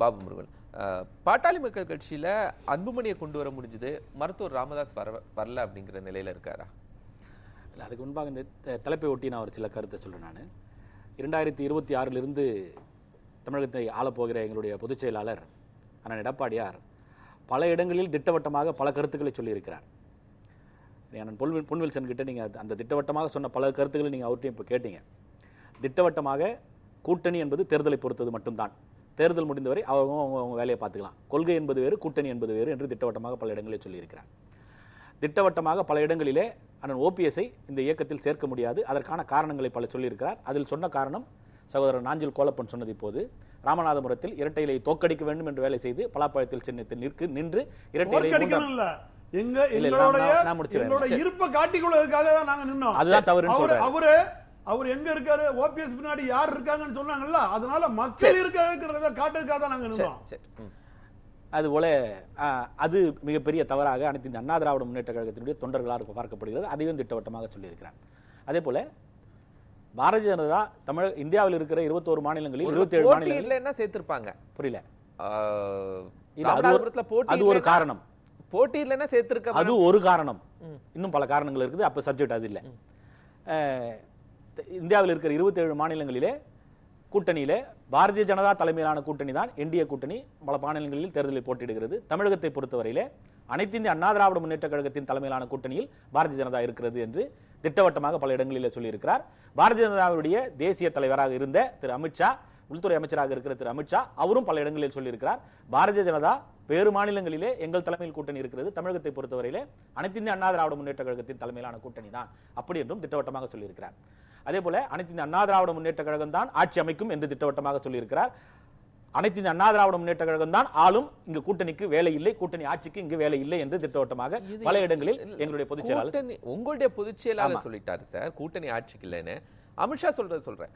பாபு முருகன், பாட்டாளி மக்கள் கட்சியில அன்புமணியை கொண்டு வர முடிஞ்சது, மருத்துவர் ராமதாஸ் வரல அப்படிங்கிற நிலையில இருக்காரா? இல்லை, அதுக்கு முன்பாக இந்த தலைப்பை ஒட்டி நான் ஒரு சில கருத்தை சொல்றேன். நான் 2026 தமிழகத்தை ஆளப்போகிற எங்களுடைய பொதுச் செயலாளர் அண்ணன் எடப்பாடியார் பல இடங்களில் திட்டவட்டமாக பல கருத்துக்களை சொல்லியிருக்கிறார். அண்ணன் பொன்வில்சன் கிட்ட நீங்க அந்த திட்டவட்டமாக சொன்ன பல கருத்துக்களை நீங்க அவர்கிட்ட இப்போ கேட்டீங்க. திட்டவட்டமாக கூட்டணி என்பது தேர்தலை பொறுத்தது மட்டும்தான், தேர்தல் முடிந்தவரை அவங்க வேலையை பார்த்துக்கலாம், கொள்கை என்பது வேறு கூட்டணி என்பது வேறு என்று திட்டவட்டமாக பல இடங்களில் சொல்லியிருக்கிறார். திட்டவட்டமாக பல இடங்களிலே அண்ணன் ஓபிஎஸ்ஐ இந்த இயக்கத்தில் சேர்க்க முடியாது, அதற்கான காரணங்களை பல சொல்லியிருக்கிறார். அதில் சொன்ன காரணம் சகோதரர் நாஞ்சில் கோலப்பன் சொன்னது, இப்போது ராமநாதபுரத்தில் இரட்டை இலையை தோற்கடிக்க வேண்டும் என்று வேலை செய்து பலாப்பழத்தில் சின்னத்தில் நின்று இரட்டை இலை இருப்பை காட்டிக்கொள்வதற்காக தான் நாங்க நின்னோம். அதுதான் தவறு. அவர் எங்க இருக்காரு, ஓபிஎஸ் பின்னாடி யார் இருக்காங்கன்னு சொன்னாங்கல்ல, அதனால மக்கள் இருக்கிறத காட்டுறதுக்காக தான் நாங்க நின்னோம். அதுபோல அது மிகப்பெரிய தவறாக அனைத்து இந்த அண்ணா திராவிட முன்னேற்ற கழகத்தினுடைய தொண்டர்களால் பார்க்கப்படுகிறது. அதையும் திட்டவட்டமாக சொல்லியிருக்கிறார். அதே போல பாரதிய ஜனதா இந்தியாவில் இருக்கிற 21 மாநிலங்களில் 27 மாநிலங்களில் என்ன சேர்த்திருப்பாங்க புரியல, அது ஒரு காரணம். போட்டியில் என்ன சேர்த்திருக்க, அது ஒரு காரணம். இன்னும் பல காரணங்கள் இருக்குது, அப்ப சப்ஜெக்ட் அது இல்லை. இந்தியாவில் இருக்கிற 27 மாநிலங்களிலே கூட்டணியிலே பாரதிய ஜனதா தலைமையிலான கூட்டணி தான் என்டிஏ கூட்டணி பல மாநிலங்களில் தேர்தலில் போட்டியிடுகிறது. தமிழகத்தை பொறுத்தவரையிலே அனைத்து இந்திய அண்ணா திராவிட முன்னேற்ற கழகத்தின் தலைமையிலான கூட்டணியில் பாரதிய ஜனதா இருக்கிறது என்று திட்டவட்டமாக பல இடங்களில் சொல்லியிருக்கிறார். பாரதிய ஜனதாவுடைய தேசிய தலைவராக இருந்த திரு அமித்ஷா, உள்துறை அமைச்சராக இருக்கிற திரு அமித்ஷா, அவரும் பல இடங்களில் சொல்லியிருக்கிறார். பாரதிய ஜனதா வேறு மாநிலங்களிலே எங்கள் தலைமையில் கூட்டணி இருக்கிறது, தமிழகத்தை பொறுத்தவரையிலே அனைத்து இந்திய அண்ணா திராவிட முன்னேற்ற கழகத்தின் தலைமையிலான கூட்டணி தான் அப்படி என்றும் திட்டவட்டமாக சொல்லியிருக்கிறார். அதே போல அனைத்து இந்திய அண்ணா திராவிட முன்னேற்ற கழகம் தான் ஆட்சி அமைக்கும் என்று திட்டவட்டமாக சொல்லியிருக்கிறார். அனைத்து இந்திய அண்ணா திராவிட முன்னேற்ற கழகம் தான் ஆளும், இங்கு கூட்டணிக்கு வேலை இல்லை, கூட்டணி ஆட்சிக்கு இங்கு வேலை இல்லை என்று திட்டவட்டமாக பல இடங்களில் எங்களுடைய பொதுச் செயலாளர் உங்களுடைய பொதுச் செயலாளர் சொல்லிட்டாரு சார், கூட்டணி ஆட்சிக்கு இல்லைன்னு. அமித்ஷா சொல்றேன்,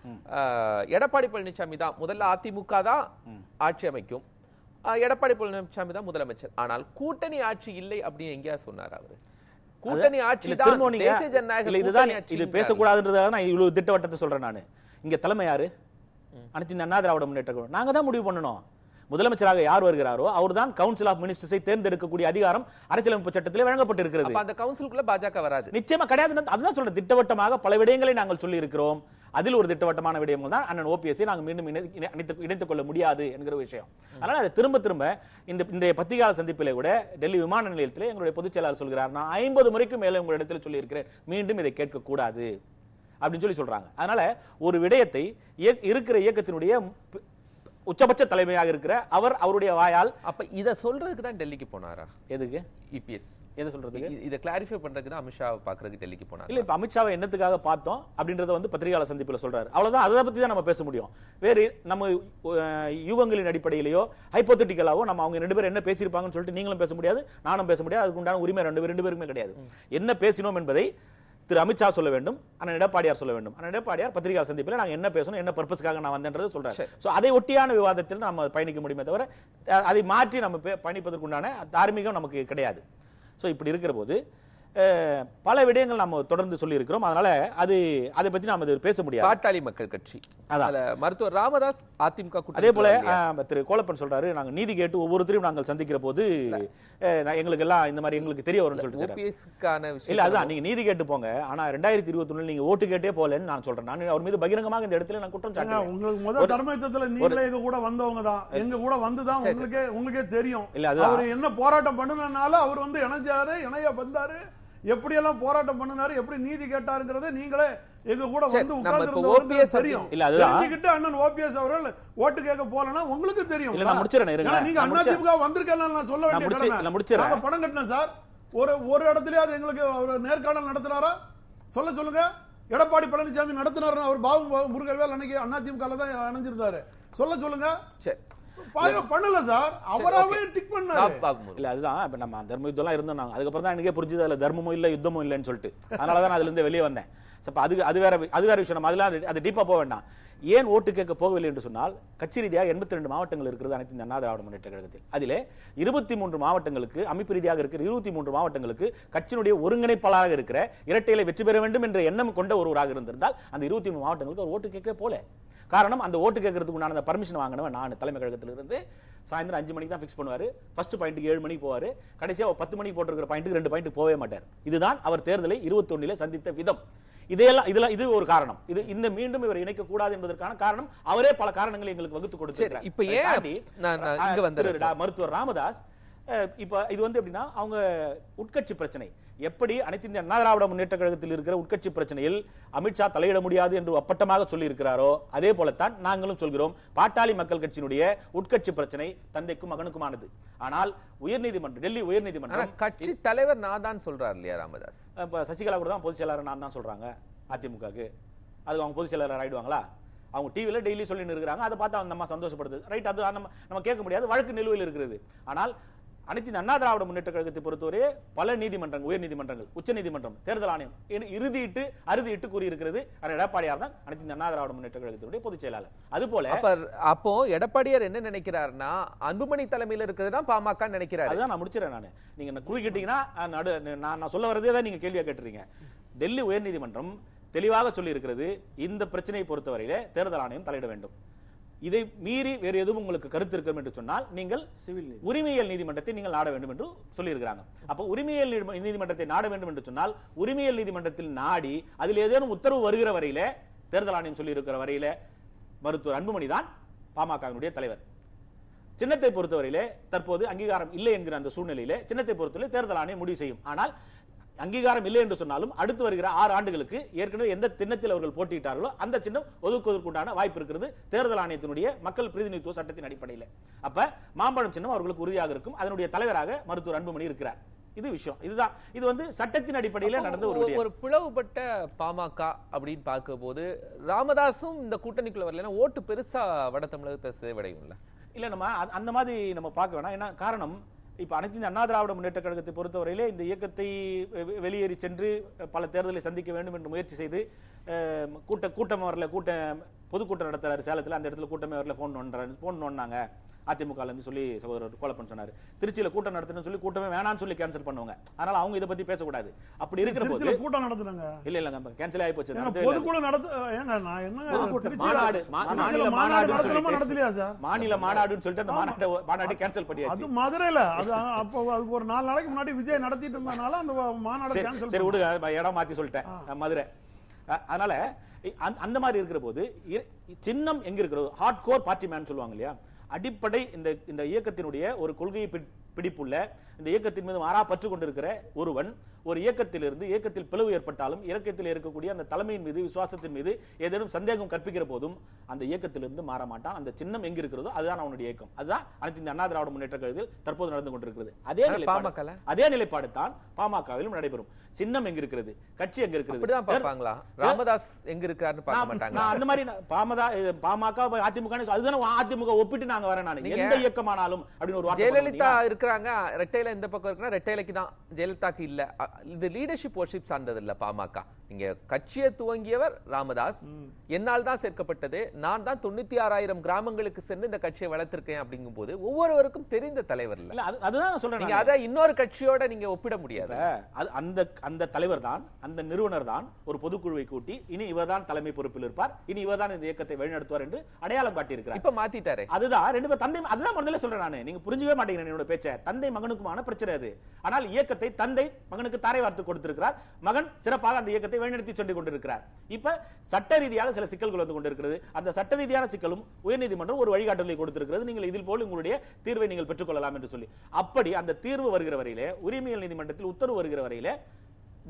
எடப்பாடி பழனிசாமி தான் முதல்ல அதிமுக தான் ஆட்சி அமைக்கும், எடப்பாடி பழனிசாமி தான் முதலமைச்சர், ஆனால் கூட்டணி ஆட்சி இல்லை அப்படின்னு எங்கேயா சொன்னார் அவரு? கூட்டணி ஆட்சி தான் தேசிய ஜனநாயக இதுதான், இது பேசக்கூடாதுன்றதாக நான் இவ்வளவு திட்டவட்டத்தை சொல்றேன். நான் இங்க தலைமை யாரு? அனைத்து இந்த அண்ணா திராவிட முன்னேற்ற கழகம். நாங்க தான் முடிவு பண்ணணும். முதலமைச்சராக யார் வருகிறாரோ அவர்தான் கவுன்சில் ஆஃப் மினிஸ்டர்ஸை தேர்ந்தெடுக்கக்கூடிய அதிகாரம் அரசியலமைப்பு சட்டத்திலே வழங்கப்பட்டிருக்கிறது. அந்த கவுன்சிலுக்குள்ள பாஜக வராது, நிச்சயமா கிடையாது. அதுதான் சொல்றேன், திட்டவட்டமாக பல விடயங்களை நாங்கள் சொல்லி இருக்கிறோம். அதில் ஒரு திட்டவட்டமான விடயங்கள் தான் அண்ணன் ஓபிஎஸ்ஐ நாங்கள் மீண்டும் இணைத்துக் கொள்ள முடியாது என்கிற விஷயம். அதனால அதை திரும்ப இன்றைய பத்திரிகையாளர் சந்திப்பிலே கூட டெல்லி விமான நிலையத்திலே எங்களுடைய பொதுச் செயலாளர் சொல்கிறார், நான் 50 முறைக்கும் மேலே உங்களிடத்தில் சொல்லி இருக்கிறேன், மீண்டும் இதை கேட்கக்கூடாது அப்படின்னு சொல்றாங்க. அதனால ஒரு விடயத்தை இருக்கிற இயக்கத்தினுடைய உச்சபட்ச தலைமையாக இருக்கிற அவருடைய வாயால் அப்ப இத சொல்றதுக்கு தான் டெல்லிக்கு போனாரா? எதுக்கு? இபிஎஸ் எதை சொல்றதுக்கு? இத கிளாரிஃபை பண்றதுக்கு தான் அமித்ஷாவை பாக்குறதுக்கு டெல்லிக்கு போனார். இல்ல, இப்ப அமித்ஷாவை என்னத்துக்காக பார்த்தோம் அப்படின்றத பத்திரிகையாளர் சந்திப்புல சொல்றாரு, அவ்வளவுதான். அதை பத்தி தான் நம்ம பேச முடியும். வேறு நம்ம யூகங்களின் அடிப்படையிலேயோ ஹைப்போதெட்டிக்கலாவோ நம்ம அவங்க 2 பேரும் என்ன பேசியிருப்பாங்கன்னு சொல்லிட்டு நீங்களும் பேச முடியாது, நானும் பேச முடியாது. அதுக்கு உண்டான உரிமை 2 பேருக்குமே கிடையாது. என்ன பேசினோம் என்பதை திரு அமித்ஷா சொல்ல வேண்டும், அண்ணன் எடப்பாடியார் சொல்ல வேண்டும். அண்ணன் எடப்பாடியார் பத்திரிகையாளர் சந்திப்பில் நாங்க என்ன பேசணும், என்ன பர்பஸ்க்காக நான் வந்தேன்றது சொல்றாரு. சோ அதை ஒட்டியான விவாதத்தில் நம்ம பயணிக்க முடியுமே தவிர அதை மாற்றி நம்ம பயணிப்பதற்குண்டான தார்மீகம் நமக்கு கிடையாது. சோ இப்படி இருக்கிற போது பல விடயங்கள் நம்ம தொடர்ந்து சொல்லி இருக்கிறோம். அதனால அதை பத்தி நாம பேச முடியாது. பாட்டாளி மக்கள் கட்சி மருத்துவர் ராமதாஸ் அதிமுக. அதே போல திரு கோலப்பன் சொல்றாரு, நாங்க நீதி கேட்டு ஒவ்வொருத்தரையும் நாங்கள் சந்திக்கிற போது எங்களுக்கு எல்லாம் இந்த மாதிரி எங்களுக்கு தெரிய வரும்னு சொல்லிட்டு இல்ல, அதான் நீங்க நீதி கேட்டு போங்க, ஆனா 2021 நீங்க ஓட்டு கேட்டே போலன்னு நான் சொல்றேன். நான் அவர் மீது பகிரங்கமாக இந்த இடத்துல நான் குற்றம் சாட்டுறேன். உங்களுக்கு முதல் தர்மயுத்தத்துல நீங்களே எங்க கூட வந்தவங்க தான், எங்க கூட வந்துதான் உங்களுக்கே தெரியும். இல்ல, அவர் என்ன போராட்டம் பண்ணுனால அவர் இணைஞ்சாரு, இணைய வந்தாரு, எப்படி எல்லாம் போராட்டம் பண்ணினாரு, எப்படி நீதி கேட்டாருங்கிறத நீங்களே எங்க கூட வந்து உட்கார்ந்து தெரியும். தெரிஞ்சுக்கிட்டு அண்ணன் ஓபிஎஸ் அவர்கள் ஓட்டு கேட்க போலன்னா உங்களுக்கு தெரியும். நீங்க அதிமுக வந்திருக்கேன்னு நான் சொல்ல வேண்டிய கடமை. பணம் கட்டினேன் சார், ஒரு இடத்துலயாவது எங்களுக்கு அவர் நேர்காணல் நடத்தினாரா சொல்லுங்க. எடப்பாடி பழனிசாமி நடத்தினார், அவர் பாபு முருகவேல் அன்னைக்கு அதிமுக தான் இணைஞ்சிருந்தாரு, சொல்லுங்க. பண்ணல சார், அவராவே டிக் பண்ணாரு. இல்ல, அதுதான் இப்ப நம்ம தர்ம யுத்தம்லாம் இருந்தோம். நாங்க அதுக்கப்புறம் தான் எனக்கே புரிஞ்சது அதுல தர்மமும் இல்ல யுத்தமும் இல்லைன்னு சொல்லிட்டு. அதனாலதான் அதுல இருந்து வெளியே வந்தேன். அது வேற விஷயம். நம்ம அதெல்லாம் அது டீப்பா போக வேண்டாம். ஏன் ஓட்டு கேட்க போகவில்லை என்று சொன்னால், கட்சி ரீதியாக 82 மாவட்டங்கள் இருக்கிறது அனைத்து அண்ணா திராவிட முன்னேற்ற கழகத்தில். அதிலே 23 மாவட்டங்களுக்கு, அமைப்பு ரீதியாக இருக்கிற 23 மாவட்டங்களுக்கு கட்சியினுடைய ஒருங்கிணைப்பாளராக இருக்கிற இரட்டையிலை வெற்றி பெற வேண்டும் என்ற எண்ணம் கொண்ட ஒருவராக இருந்திருந்தால் அந்த 23 மாவட்டங்களுக்கு ஒரு ஓட்டு கேட்க போல. காரணம், அந்த ஓட்டு கேட்கறதுக்கு உண்டான பர்மிஷன் வாங்கினவன் நான் தலைமை கழகத்திலிருந்து. சாயந்தரம் 5 மணிக்கு தான் ஃபிக்ஸ் பண்ணுவாரு. ஃபர்ஸ்ட் பாயிண்ட்டுக்கு 7 மணிக்கு போவாரு. கடைசியா 10 மணிக்கு போட்டிருக்கிற பாயிண்ட்டுக்கு 2 பாயிண்ட் போகவே மாட்டார். இதுதான் அவர் தேர்தலை 21 சந்தித்த விதம். இது ஒரு காரணம். இந்த மீண்டும் இவர் இணைக்க கூடாது என்பதற்கான காரணம் அவரே பல காரணங்களை எங்களுக்கு வகுத்து கொடுத்திருக்கிறார். இப்ப ஏன் மருத்துவர் ராமதாஸ் இப்ப இது எப்படின்னா அவங்க உட்கட்சி பிரச்சனை எப்படி அனைத்து இந்திய அண்ணா திராவிட முன்னேற்ற கழகத்தில் இருக்கிற உட்கட்சி பிரச்சனையில் அமித்ஷா தலையிட முடியாது என்று அப்பட்டமாக சொல்லி இருக்கிறாரோ அதே போலத்தான் நாங்களும் சொல்கிறோம். பாட்டாளி மக்கள் கட்சியினுடைய உட்கட்சி பிரச்சனை தந்தைக்கும் மகனுக்குமானது. ஆனால் உயர்நீதிமன்றம், டெல்லி உயர்நீதிமன்றம் கட்சி தலைவர் நான் தான் சொல்றாரு இல்லையா ராமதாஸ்? சசிகலா கூட தான் பொதுச் செயலாளர் நான் தான் சொல்றாங்க அதிமுகக்கு. அது அவங்க பொதுச் செயலாளர் ஆயிடுவாங்களா? அவங்க டிவில டெய்லி சொல்லி இருக்கிறாங்க. அதை பார்த்து அந்த அம்மா சந்தோஷப்படுது. ரைட், அது நம்ம கேட்க முடியாது, வழக்கு நிலுவையில் இருக்கிறது. ஆனால் அனைத்து அண்ணா திராவிட முன்னேற்ற கழகத்தை பொறுத்தவரை பல நீதிமன்றங்கள், உயர் நீதிமன்றங்கள், உச்ச நீதிமன்றம், தேர்தல் ஆணையம் அறுதியிட்டு கூறியிருக்கிறது எடப்பாடியார் தான் அனைத்து அண்ணா திராவிட முன்னேற்ற கழகத்தினுடைய பொதுச் செயலாளர். அது போல அப்போ எடப்பாடியார் என்ன நினைக்கிறாருன்னா அன்புமணி தலைமையில் இருக்கிறதா பாமக நினைக்கிறாரு. அதுதான் நான் முடிச்சிடறேன். நீங்க குறுக்கிட்டீங்கன்னா நான் சொல்ல வரதே தான் நீங்க கேள்வியா கேட்டுறீங்க. டெல்லி உயர் நீதிமன்றம் தெளிவாக சொல்லி இருக்கிறது, இந்த பிரச்சனையை பொறுத்தவரையிலே தேர்தல் ஆணையம் தலையிட வேண்டும். இதை மீறி வேறு எதுவும் உங்களுக்கு கருத்து இருக்கும் என்று சொன்னால் நீங்கள் உரிமையியல் நீதிமன்றத்தை நீங்கள் நாட வேண்டும் என்று சொல்லியிருக்கிறாங்க. அப்ப உரிமையியல் நீதிமன்றத்தை நாட வேண்டும் என்று சொன்னால் உரிமையியல் நீதிமன்றத்தில் நாடி அதில் ஏதேனும் உத்தரவு வருகிற வரையில, தேர்தல் ஆணையம் சொல்லி இருக்கிற வரையில மருத்துவர் அன்புமணி தான் பாமகவினுடைய தலைவர். சின்னத்தை பொறுத்தவரையிலே தற்போது அங்கீகாரம் இல்லை என்கிற அந்த சூழ்நிலையிலே சின்னத்தை பொறுத்தவரை தேர்தல் ஆணையம் முடிவு செய்யும். ஆனால் அங்கீகாரம் இல்லை என்று சொன்னாலும் அடுத்து வருகிற 6 ஆண்டுகளுக்கு ஏற்கனவே எந்த சின்னத்தில் அவர்கள் போட்டியிட்டார்களோ அந்த சின்னம் ஒதுக்குவதற்குண்டான வாய்ப்பு இருக்கிறது தேர்தல் ஆணையத்தினுடைய மக்கள் பிரதிநிதித்துவ சட்டத்தின் அடிப்படையில். அப்ப மாம்பழம் சின்னம் அவர்களுக்கு உறுதியாக இருக்கும். அதனுடைய தலைவராக மருத்துவர் அன்புமணி இருக்கிறார். இது விஷயம். இதுதான் இது சட்டத்தின் அடிப்படையில் நடந்த ஒரு பிளவுபட்ட பாமக அப்படின்னு பார்க்கும் போது ராமதாசும் இந்த கூட்டணிக்குள்ள வரல, ஓட்டு பெருசா வட தமிழகத்தை சேவடையும்ல. இல்ல, நம்ம அந்த மாதிரி நம்ம பார்க்க வேணாம். என்ன காரணம்? இப்ப அனைத்து இந்திய அண்ணா திராவிட முன்னேற்ற கழகத்தை பொறுத்தவரையிலே இந்த இயக்கத்தை வெளியேறி சென்று பல தேர்தலை சந்திக்க வேண்டும் என்று முயற்சி செய்து கூட்டம் வரல, பொதுக்கூட்டம் நடத்துறாரு சேலத்தில், அந்த இடத்துல கூட்டமே வரல, போன் நோண்டாங்க அதிமுக சொல்லி சகோதரர் கோலப்பன் சொன்னாரு. திருச்சியில கூட்டம் நடத்தணும்னு சொல்லி கூட்டமே வேணாம்னு சொல்லி கேன்சல் பண்ணுவாங்க. அதனால அவங்க இதை பத்தி பேசக்கூடாது. அப்படி இருக்கிற போது கூட்டம் நடத்துறாங்க. இல்ல கேன்சல் ஆகி போச்சு. மாநில மாநாடுன்னு சொல்லிட்டு அந்த மாநாட்டை கேன்சல் பண்ணியாச்சு. அது மதுரையில அப்போ அதுக்கு ஒரு 4 நாளைக்கு முன்னாடி விஜய் நடத்திட்டு இருந்தனால அந்த மாநாடு கேன்சல். சரி விடுங்க, இடம் மாத்தி சொல்லிட்டேன், மதுரை. அதனால அந்த மாதிரி இருக்கிற போது சின்னம் எங்க இருக்கிறது? ஹார்ட் கோர் பார்ட்டி மேன் சொல்லுவாங்க இல்லையா, அடிப்படை இந்த இயக்கத்தினுடைய ஒரு கொள்கையை பிடிப்புள்ள, இந்த இயக்கத்தின் மீது மாறா பற்று கொண்டிருக்கிற ஒருவன் ஒரு இயக்கத்தில் பிளவு ஏற்பட்டாலும் இயக்கத்தில் இருக்கக்கூடிய அந்த தலைமையின் மீது, விசுவாசத்தின் மீது ஏதேனும் சந்தேகம் கற்பிக்கிற போதும் அந்த இயக்கத்திலிருந்து மாற மாட்டான். அந்த சின்னம் எங்க இருக்கிறதோ அதுதான் அவனுடைய இயக்கம். அதுதான் அனைத்து இந்த அண்ணா திராவிட முன்னேற்ற கழகத்தில் தற்போது நடந்து கொண்டிருக்கிறது. அதே நிலைப்பாடு தான் பாமகவிலும் நடைபெறும். சின்னம் எங்க இருக்கிறது, கட்சி எங்க இருக்கிறது, ராமதாஸ் எங்க இருக்காருன்னு பார்க்க மாட்டாங்க. அந்த மாதிரி பாமக அதிமுக அதுதான் அதிமுக ஒப்பிட்டு நாங்க வரேன். நான் எந்த இயக்கமானாலும் அப்படின்னு ஒரு ஜெயலலிதா இருக்கிறாங்க, ரெட்டையில இந்த பக்கம் இருக்குன்னா ரெட்டையிலைக்கு தான், ஜெயலலிதாக்கு இல்ல. இது லீடர்ஷிப் வர்ஷிப் சார்ந்தது இல்ல பாமக. இங்க கட்சியை துவங்கியவர் ராமதாஸ், என்னால் தான் சேர்க்கப்பட்டது, நான் தான் 96,000 கிராமங்களுக்கு சென்று இந்த கட்சியை வளர்த்திருக்கேன் அப்படிங்கும் போது ஒவ்வொருவருக்கும் தெரிந்த தலைவர் இல்ல. அதுதான் சொல்றேன். நீங்க அதை இன்னொரு கட்சியோட நீங்க ஒப்பிட முடியாது. அந்த தலைவர் தான், அந்த நிறுவனர் தான் ஒரு பொதுக்குழுவை கூட்டி இனி இவர்தான் தலைமை பொறுப்பில் இருப்பார், இனி இவர்தான் இந்த இயக்கத்தை வழிநடத்துவார் என்று அடையாளம் காட்டியிருக்கிறார். இப்ப மாத்திட்டாரு. அதுதான் ரெண்டு பேர் தந்தை. அதுதான் முதல்ல சொல்றேன் நான். நீங்க புரிஞ்சுக்கவே மாட்டேங்கிறேன் என்னோட பேச்ச. தந்தை மகனுக்குமான பிரச்சனை அது. ஆனால் இயக்கத்தை தந்தை மகனுக்கு தாரை வார்த்து கொடுத்திருக்கிறார். மகன் சிறப்பாக அந்த இயக்கத்தை வழிநடத்தி சென்று கொண்டிருக்கிறார். இப்ப சட்ட ரீதியாக சில சிக்கல்கள் வந்து கொண்டிருக்கிறது. அந்த சட்ட ரீதியான சிக்கலும் உயர்நீதிமன்றம் ஒரு வழிகாட்டுதலை கொடுத்திருக்கிறது. நீங்கள் இதில் போல் உங்களுடைய தீர்வை நீங்கள் பெற்றுக்கொள்ளலாம் என்று சொல்லி, அப்படி அந்த தீர்வு வருகிற வரையிலே, உரிமையியல் நீதிமன்றத்தில் உத்தரவு வருகிற வரையிலே,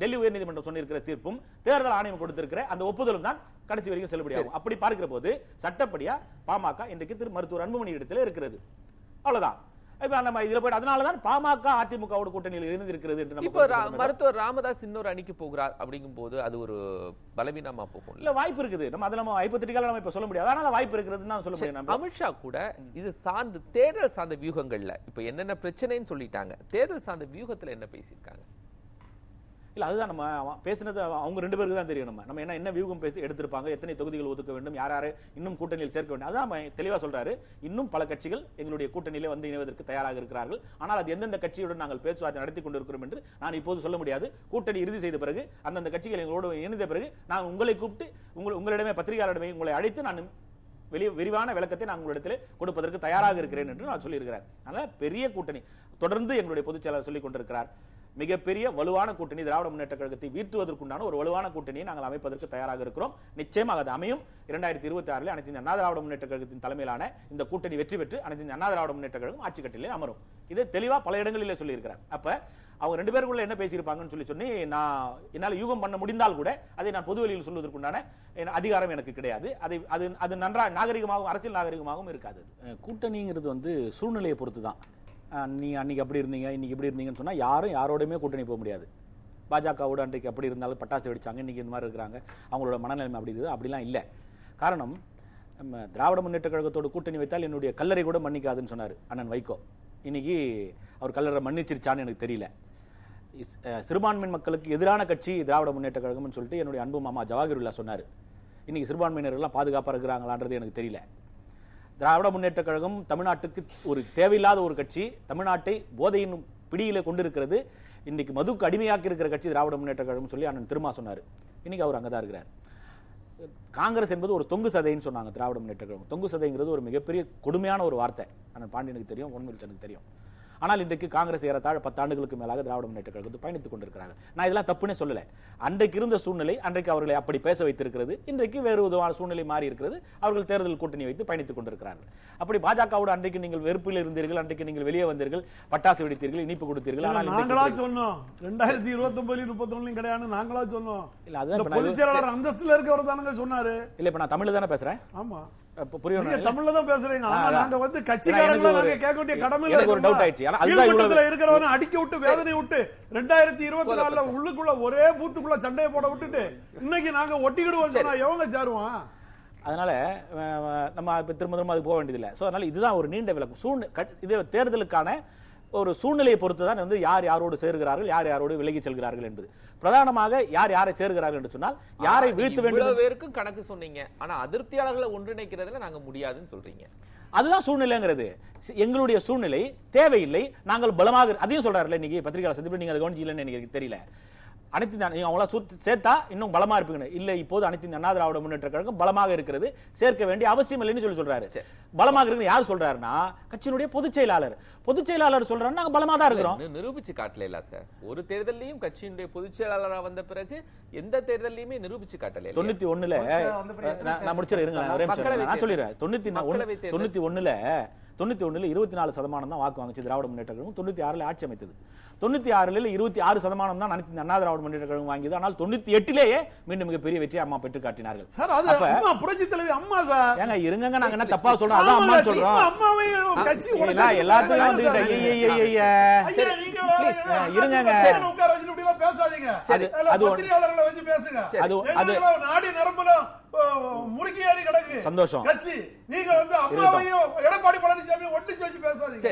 டெல்லி உயர்நீதிமன்றம் சொன்னிருக்கிற தீர்ப்பும் தேர்தல் ஆணையம் கொடுத்திருக்கிற அந்த ஒப்புதலும் தான் கடைசி வரைக்கும் செல்லுபடியாகும். அப்படி பார்க்கிற போது சட்டப்படியா பாமக இன்றைக்கு மருத்துவர் அன்புமணி இடத்துல இருக்கிறது. அவ்வளவுதான். இப்ப நம்ம இதுல போய் அதனாலதான் பாமக அதிமுகவோட கூட்டணியில் இருந்திருக்கிறது என்று இப்போ மருத்துவர் ராமதாஸ் இன்னொரு அணிக்கு போகிறார் அப்படிங்கும் போது அது ஒரு பலவீனமா போகும். இல்ல, வாய்ப்பு இருக்குது. நம்ம அதை நம்ம ஹைபோதெட்டிக்கலா நம்ம இப்ப சொல்ல முடியாது. அதனால வாய்ப்பு இருக்குதுன்னு நான் சொல்ல முடியும். அமித்ஷா கூட இது சார்ந்த தேர்தல் சார்ந்த வியூகங்கள்ல இப்ப என்னென்ன பிரச்சனைன்னு சொல்லிட்டாங்க, தேர்தல் சார்ந்த வியூகத்துல என்ன பேசியிருக்காங்க? இல்ல, அதுதான் நம்ம பேசினது அவங்க 2 பேருக்கு தான் தெரியும். நம்ம என்ன வியூகம் பேசி எடுத்திருப்பாங்க, எத்தனை தொகுதிகள் ஒதுக்க வேண்டும், யாரை இன்னும் கூட்டணியில் சேர்க்க வேண்டும், அதான் தெளிவா சொல்றாரு. இன்னும் பல கட்சிகள் எங்களுடைய கூட்டணியிலே வந்து இணைவதற்கு தயாராக இருக்கிறார்கள். ஆனால் அது எந்தெந்த கட்சியுடன் நாங்கள் பேச்சுவார்த்தை நடத்தி கொண்டிருக்கிறோம் என்று நான் இப்போது சொல்ல முடியாது. கூட்டணி இறுதி செய்த பிறகு அந்தந்த கட்சிகள் எங்களோடு இணைந்த பிறகு நான் உங்களை கூப்பிட்டு உங்களிடமே பத்திரிகையாளரிடமே உங்களை அழைத்து நான் விரிவான விளக்கத்தை நான் உங்களிடத்தில் கொடுப்பதற்கு தயாராக இருக்கிறேன் என்று நான் சொல்லியிருக்கிறேன். அதனால பெரிய கூட்டணி தொடர்ந்து எங்களுடைய பொதுச் செயலாளர் சொல்லிக் கொண்டிருக்கிறார். மிகப்பெரிய வலுவான கூட்டணி திராவிட முன்னேற்ற கழகத்தை வீழ்த்துவதற்குண்டான ஒரு வலுவான கூட்டணியை நாங்கள் அமைப்பதற்கு தயாராக இருக்கிறோம். நிச்சயமாக அது அமையும். 2026 அனைத்து இந்திய அண்ணா திராவிட முன்னேற்ற கழகத்தின் தலைமையிலான இந்த கூட்டணி வெற்றி பெற்று அனைத்து இந்திய அண்ணா திராவிட முன்னேற்ற கழகம் ஆட்சி கட்டிலே அமரும். இதை தெளிவா பல இடங்களிலே சொல்லியிருக்கிறார். அப்ப அவங்க 2 பேருக்குள்ள என்ன பேசியிருப்பாங்கன்னு சொல்லி நான் என்னால் யூகம் பண்ண முடிந்தால் கூட அதை நான் பொதுவெளியில் சொல்வதற்குண்டான அதிகாரம் எனக்கு கிடையாது. அது நன்றாக நாகரிகமாகவும் அரசியல் நாகரிகமாகவும் இருக்காது. கூட்டணிங்கிறது வந்து சூழ்நிலையை பொறுத்து தான். நீ அன்னைக்கு அப்படி இருந்தீங்க, இன்னைக்கு இப்படி இருந்தீங்கன்னு சொன்னா யாரும் யாரோடையுமே கூட்டணி போக முடியாது. பாஜகவோட அன்றைக்கு அப்படி இருந்தாலும் பட்டாசு வெடிச்சாங்க, இன்னைக்கு இந்த மாதிரி இருக்கிறாங்க, அவங்களோட மனநிலைமை அப்படி இருக்குது. அப்படிலாம் இல்லை. காரணம், நம்ம திராவிட முன்னேற்ற கழகத்தோடு கூட்டணி வைத்தால் என்னுடைய கல்லறை கூட மன்னிக்காதுன்னு சொன்னார் அண்ணன் வைகோ. இன்னைக்கு அவர் கல்லறை மன்னிச்சிருச்சான்னு எனக்கு தெரியல. சிறுபான்மை மக்களுக்கு எதிரான கட்சி திராவிட முன்னேற்ற கழகம்னு சொல்லிட்டு என்னுடைய அன்பு மாமா ஜவாஹிருல்லா சொன்னார். இன்னைக்கு சிறுபான்மையினர்கள்லாம் பாதுகாப்பாக இருக்கிறாங்களான்றது எனக்கு தெரியல. திராவிட முன்னேற்ற கழகம் தமிழ்நாட்டுக்கு ஒரு தேவையில்லாத ஒரு கட்சி, தமிழ்நாட்டை போதையின் பிடியில கொண்டிருக்கிறது, இன்னைக்கு மதுக்கு அடிமையாக்கி இருக்கிற கட்சி திராவிட முன்னேற்ற கழகம் சொல்லி அண்ணன் திருமா சொன்னார். இன்னைக்கு அவர் அங்கதான் இருக்கிறார். காங்கிரஸ் என்பது ஒரு தொங்கு சதைன்னு சொன்னாங்க திராவிட முன்னேற்ற கழகம். தொங்கு சதைங்கிறது ஒரு மிகப்பெரிய கொடுமையான ஒரு வார்த்தை. அண்ணன் பாண்டியனுக்கு தெரியும், பொன்முடிச்சனுக்கு தெரியும். ஆனால் இன்றைக்கு காங்கிரஸ் ஏறத்தாழ 10 ஆண்டுகளுக்கு மேலாக திராவிட முன்னேற்ற கழகத்தை பயணித்துக் கொண்டிருக்கிறார்கள். நான் இதெல்லாம் தப்புனே சொல்லல. அன்றைக்கு இருந்த சூழ்நிலை அன்றைக்கு அவர்களை அப்படி பேச வைத்திருக்கிறது. இன்றைக்கு வேறு விதமான சூழ்நிலை மாறி இருக்கிறது. அவர்கள் தேர்தல் கூட்டணி வைத்து பயணித்துக் கொண்டிருக்கிறார்கள். அப்படி பாஜகவோடு அன்றைக்கு நீங்கள் வெறுப்பில் இருந்தீர்கள், அன்றைக்கு நீங்கள் வெளியே வந்தீர்கள், பட்டாசு வெடித்தீர்கள், இனிப்பு கொடுத்தீர்கள். ஆனால் நாங்களா சொன்னோம் 2029 31 கிடையாது, நாங்களா சொன்னோம். இல்ல அதுதான் பொதுச் செயலாளர் அந்தஸ்துல இருக்கவர் தானங்க சொன்னாரு. இல்ல இப்ப நான் தமிழ்ல தானே பேசுறேன். ஆமா, புரியும். தமிழ்ல தான் பேசுறீங்க. ஆனா நாங்க வந்து கட்சிக்காரங்கள நாங்க கேட்க வேண்டிய கடமையில ஒரு டவுட் ஆயிடுச்சு. கீழ்மட்டத்துல இருக்கிறவன அடிக்க விட்டு வேதனை விட்டு 2024ல உள்ளுக்குள்ள ஒரே பூத்துக்குள்ள சண்டையை போட விட்டுட்டு இன்னைக்கு நாங்க ஒட்டிக்கிடுவோம் சொன்னா எவங்க சேருவான்? அதனால நம்ம திரும்ப அது போக வேண்டியதில்லை. ஸோ அதனால இதுதான் ஒரு நீண்ட விளக்கம். இது தேர்தலுக்கான ஒரு சூழ்நிலையை பொறுத்து தான் வந்து யார் யாரோடு சேர்கிறார்கள், யார் யாரோடு விலகி செல்கிறார்கள் என்பது. பிரதானமாக யார் யாரை சேர்கிறார்கள் என்று சொன்னால் யாரை வீழ்த்த வேண்டும் பேருக்கும் கணக்கு சொன்னீங்க. ஆனா அதிருப்தியாளர்களை ஒன்றிணைக்கிறதுல நாங்க முடியாதுன்னு சொல்றீங்க. அதுதான் சூழ்நிலைங்கிறது. எங்களுடைய சூழ்நிலை தேவையில்லை, நாங்கள் பலமாக, அதையும் சொல்றாருல்ல இன்னைக்கு பத்திரிகையாளர் சந்திப்பு. நீங்க அதை கவனிச்சீங்கன்னு எனக்கு தெரியல. அனைத்து அவங்கள சேர்த்தா இன்னும் பலமா இருப்பீங்க. இல்ல இப்போது அனைத்து அண்ணா திராவிட முன்னேற்ற கழகம் பலமாக இருக்கிறது, சேர்க்க வேண்டிய அவசியம் இல்லைன்னு சொல்றாரு. பலமாக இருக்கு யார் சொல்றாருன்னா கட்சியினுடைய பொதுச் செயலாளர் சொல்றாரு. நாங்க பலமா தான் இருக்கிறோம். நிரூபிச்சு காட்டல சார். ஒரு தேர்தலையும் கட்சியினுடைய பொதுச் செயலாளராக வந்த பிறகு எந்த தேர்தலையுமே நிரூபிச்சு காட்டல. 91ல நான் முடிச்சிருங்க, நான் சொல்லிடுறேன். 91ல 24% தான் வாக்கு வாங்கிச்சு திராவிட முன்னேற்ற கழகம். 96ல ஆட்சி அமைத்தது. 96ல 26% தான் அனைத்து அண்ணா திராவிட முன்னேற்ற கழகம் வாங்கியது. ஆனால் 98லேயே மீண்டும் மிகப்பெரிய வெற்றி அம்மா பெற்று காட்டினார்கள். சார் அது அம்மா புரட்சி தலைவி அம்மா சார். ஏங்க இருங்க, நாங்க என்ன தப்பா சொல்றோம்? அதான் அம்மா சொல்றோம். அம்மாவே கட்சி உடைச்சா எல்லாத்துக்கும் இருங்க, உட்கார வச்சு இப்படி எல்லாம் பேசாதீங்க. பத்திரிகையாளர்களை வச்சு பேசுங்க. அது நாடி நரம்புல முறுக்கி ஏறி கிடக்கு சந்தோஷம் கட்சி. நீங்க வந்து அம்மாவையும் எடப்பாடி பழனிசாமி ஒட்டிச்சு வச்சு பேசாதீங்க.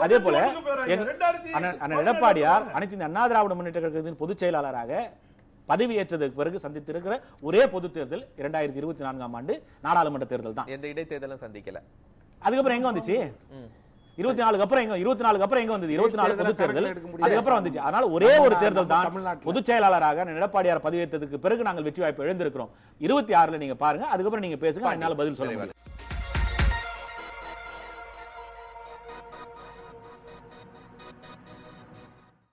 அதே போல எடப்பாடியார் அனைத்து இந்த அண்ணா திராவிட முன்னேற்ற கழகத்தின் பொதுச் செயலாளராக பதவியேற்றதுக்கு பிறகு சந்தித்திருக்கிற ஒரே பொது தேர்தல் 2024ஆம் ஆண்டு நாடாளுமன்ற தேர்தல் தான். எந்த இடைத்தேர்தலும் சந்திக்கல. அதுக்கப்புறம் எங்க வந்துச்சு? 24 அப்புறம் எங்க வந்தது? 24 பொது தேர்தல் அதுக்கப்புறம் வந்துச்சு. அதனால ஒரே ஒரு தேர்தல் தான் பொதுச் செயலாளராக எடப்பாடியார் பதவியேற்றதுக்கு பிறகு நாங்கள் வெற்றி வாய்ப்பு இழந்திருக்கிறோம். 26ல நீங்க பாருங்க, அதுக்கப்புறம் நீங்க பேசுங்க, என்னால பதில் சொல்ல முடியும்.